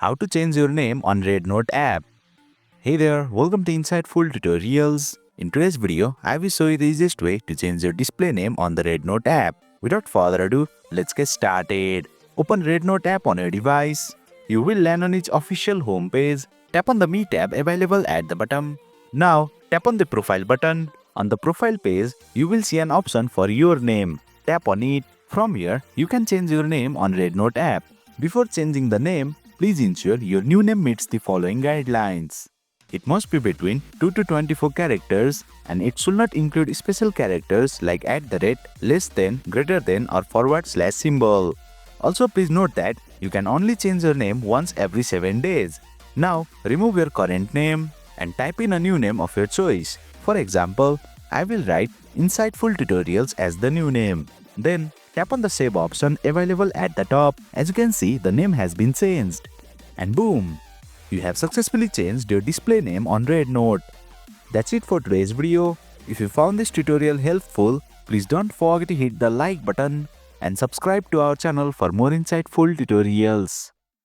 How to change your name on Rednote app. Hey there, welcome to Insightful Tutorials. In today's video, I will show you the easiest way to change your display name on the Rednote app. Without further ado, let's get started. Open Rednote app on your device. You will land on its official homepage. Tap on the Me tab available at the bottom. Now, tap on the Profile button. On the Profile page, you will see an option for your name. Tap on it. From here, you can change your name on Rednote app. Before changing the name, please ensure your new name meets the following guidelines. It must be between 2 to 24 characters and it should not include special characters like @ less than, greater than or / symbol. Also please note that you can only change your name once every 7 days. Now remove your current name and type in a new name of your choice. For example, I will write Insightful Tutorials as the new name. Then tap on the save option available at the top. As you can see, the name has been changed. And boom! You have successfully changed your display name on Rednote. That's it for today's video. If you found this tutorial helpful, please don't forget to hit the like button and subscribe to our channel for more insightful tutorials.